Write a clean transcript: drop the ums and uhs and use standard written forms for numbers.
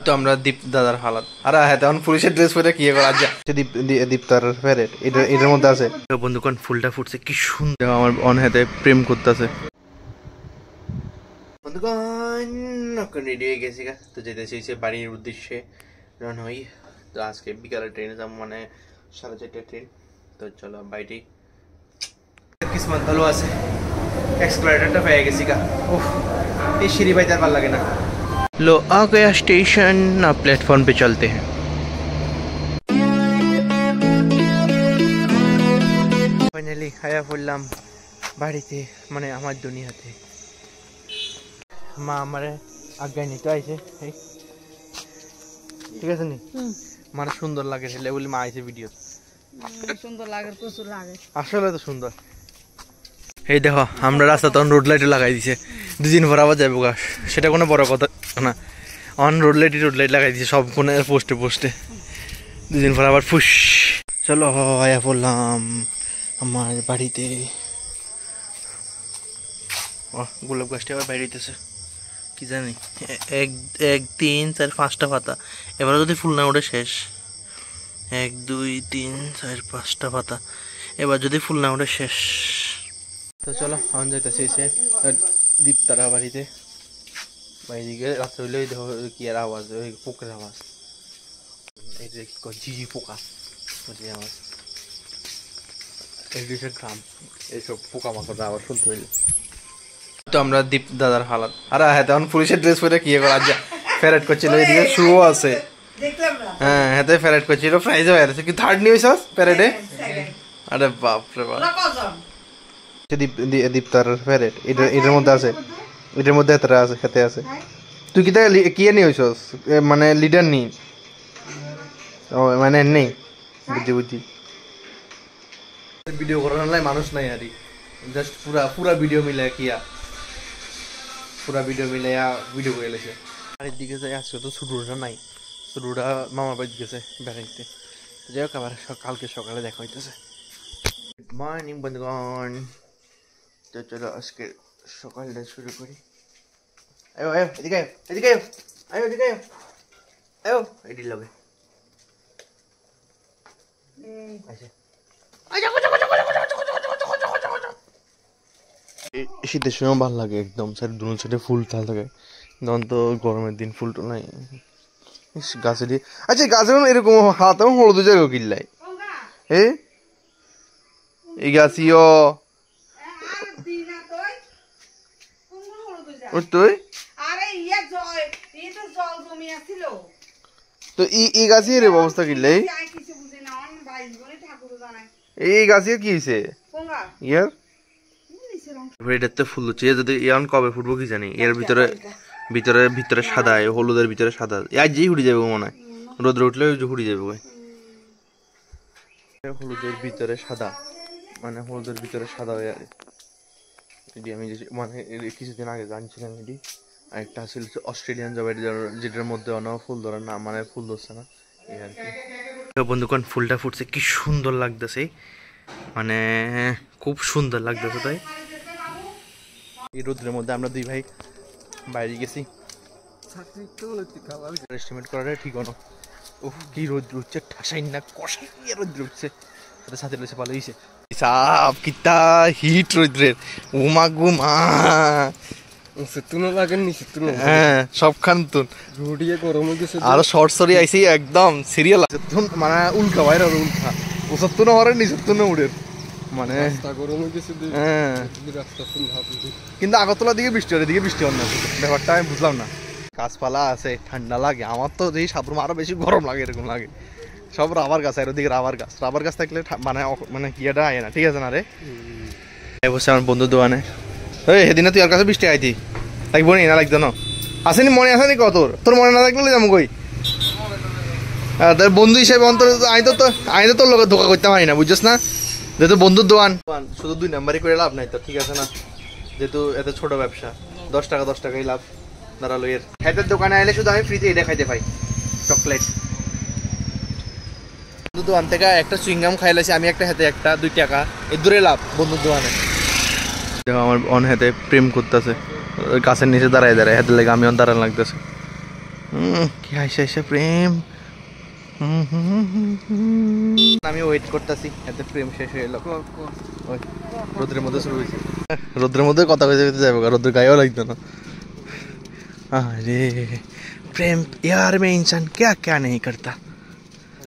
তো আমরা দীপ দাদার হালাত আরে হ্যাঁ তখন পুলিশের ড্রেস পরে কি করা যায় দীপতার ফেরেট এটার মধ্যে আছে বন্ধুগণ ফুলটা ফুটছে কি সুন্দর আমার অনহাতে প্রেম করতেছে বন্ধুগণ এখন রেডি হয়ে গেছি তো যেতেছি বাড়ির উদ্দেশ্যে রওনা হই তো আজকে বিকালে ট্রেনে যাবো মানে 4:30 ট্রেন তো চলো বাইটি কিসমত ভালো আছে एक्सक्लेटरটা পেয়ে গেছি গা উফ এই সিঁড়ি বাইতে আর ভালো লাগে না लो आ गया स्टेशन ना प्लेटफॉर्म पे चलते हैं फाइनली आया বললাম বাড়িতে মানে আমার দুনিয়াতে মা আমারে আজ্ঞা নিতে আইছে ঠিক আছে নি মানে সুন্দর লাগে ছেলে বলি মা আইছে ভিডিও সুন্দর লাগে প্রচুর লাগে আসলে তো সুন্দর এই দেখো আমরা রাস্তা তখন রোড লাইটে লাগাই দিছে দুদিন পর আবার যাবো গাছ সেটা কোনো বড় কথা না অন রোড লাইট লাগাই দিছে সব কোনো পোস্টে পোস্টে দুদিন পর আবার ফুস চলো আয়া বললাম আমার বাড়িতে গোলাপ গাছটা আবার বাইরে দিতেছে কি জানি 1 3 4 5টা পাতা এবার যদি ফুল না ওঠে শেষ 1 2 3 4 5টা পাতা এবার যদি ফুল না ওঠে শেষ তো চলো আমি যাইতেছি এসে দীপতারা বাড়িতে বাইরে রাত্রে হইলেই দেখো কি আর আওয়াজ ওই পোকের আওয়াজ এই যে কি ঝিঝি পোকা বুঝলি আওয়াজ এই গ্রাম এইসব পোকা মাকড় আওয়াজ শুনতে হইলে তো আমরা দীপ দাদার হালাত আরে হ্যাঁ তখন পুলিশের ড্রেস পরে কি করা যায় ফেরাট করছিল এদিকে শুও আছে হ্যাঁ হাতে ফেরাট করছিল প্রাইজ হয়ে গেছে কি থার্ড নিউজ প্যারেডে আরে বাপ রে বাপ দীপতার ফেরেট এটার মধ্যে আছে এটার মধ্যে এতটা আছে খেতে আছে তুই কি কি নিয়ে হইছস মানে লিডার নি ও মানে নেই বুঝি ভিডিও করার লাই মানুষ নাই আরে জাস্ট পুরা ভিডিও মিলে কিয়া পুরা ভিডিও মিলে ভিডিও করে লেছে আর এদিকে যাই আজকে তো ছুটুটা নাই ছুটুটা মামার বাড়ি গেছে বেড়াইতে যাই হোক আবার কালকে সকালে দেখা হইতেছে গুড মর্নিং বন্ধুগণ তো চলো আজকে সকালটা শুরু করি আয়ো আয়ো এদিকে আয়ো এদিকে আয়ো এদিকে লগে শীতের সময় ভালো লাগে একদম সাইড দুনো সাইডে ফুল থাল থাকে তখন তো গরমের দিন ফুল নাই গাছে দিয়ে আচ্ছা গাছে এরকম হাতে হলুদ জায়গা কিনলাই এই গাছিও তো এই গাছের অবস্থা কিনলে এই গাছে কি হয়েছে ইয়ার এটাতে ফুল হচ্ছে যদি এখন কবে ফুটবো কি জানি এর ভিতরে ভিতরে ভিতরে সাদা হলুদের ভিতরে সাদা আজ যেই হুড়ি যাবে মনে হয় রোদ উঠলে হুড়ি যাবে হলুদের ভিতরে সাদা মানে হলুদের ভিতরে সাদা হয়ে আর এটি আমি মানে কিছুদিন আগে জানছিলাম এটি আরেকটা ছিল অস্ট্রেলিয়ান জবের যেটার মধ্যে অনেক ফুল ধরে না মানে ফুল ধরছে না এই আর কি বন্ধুগণ ফুলটা ফুটছে কি সুন্দর লাগতেছে মানে খুব সুন্দর লাগতেছে তাই এই রোদ্রের মধ্যে আমরা দুই ভাই বাইরে গেছি এস্টিমেট করাটা ঠিক হলো ও কি রোদ্র উঠছে ঠাসাই না কষাই রোদ্র উঠছে সাথে সাথে রয়েছে ভালো হয়েছে সাপ কিতা হিট রোদ্রের উমা গুমা হ্যাঁ সবখান আরো শর্ট সরি আইসি একদম সিরিয়াল মানে উল্কা বাইরে উল্কা ওসত্তর হরে নিচত্তর উড়ের মানে কিন্তু আগরতলার দিকে বৃষ্টি হয় এদিকে বৃষ্টি হয় না ব্যাপারটা আমি বুঝলাম না গাছপালা আছে ঠান্ডা লাগে আমার তো এই সাবরুম আরো বেশি গরম লাগে এরকম লাগে সব রাবার গাছ আর ওদিকে রাবার গাছ থাকলে মানে মানে কিয়াটা আয় না ঠিক আছে না রে বসে আমার বন্ধুর দোকানে ওই সেদিনে তুই আর কাছে বৃষ্টি আইতি লাগবো নি না লাগতো না আসেনি মনে আসেনি কত তোর মনে না থাকলে যাবো কই তোর বন্ধু হিসেবে অন্তর আমি তো তোর লোকের ধোকা করতে পারি না বুঝছিস না যেহেতু বন্ধুর দোকান শুধু 2 নাম্বারই করে লাভ নাই তো ঠিক আছে না যেহেতু এত ছোট ব্যবসা 10 টাকাই লাভ দাঁড়ালো এর হাতের দোকানে আইলে শুধু আমি ফ্রিতে এটা খাইতে পাই চকলেট বন্ধুর দোকান থেকে একটা চুইংগাম খাইলাছি আমি একটা হাতে একটা 2 টাকা এর দূরে লাভ বন্ধুর দোকানে দেখো আমার অন হাতে প্রেম করতেছে গাছের নিচে দাঁড়ায় হাতের লেগে আমি দাঁড়ান লাগতেছে কি হাসে প্রেম। আমি ওয়েট করতেছি এতে প্রেম শেষ হয়ে এলো। রোদ্রের মধ্যে শুরু হয়েছে, রোদ্রের মধ্যে কথা কইতে কইতে যাবো, রোদ্রের গায়েও লাগতো না। अरे प्रेम यार में इंसान क्या क्या नहीं करता।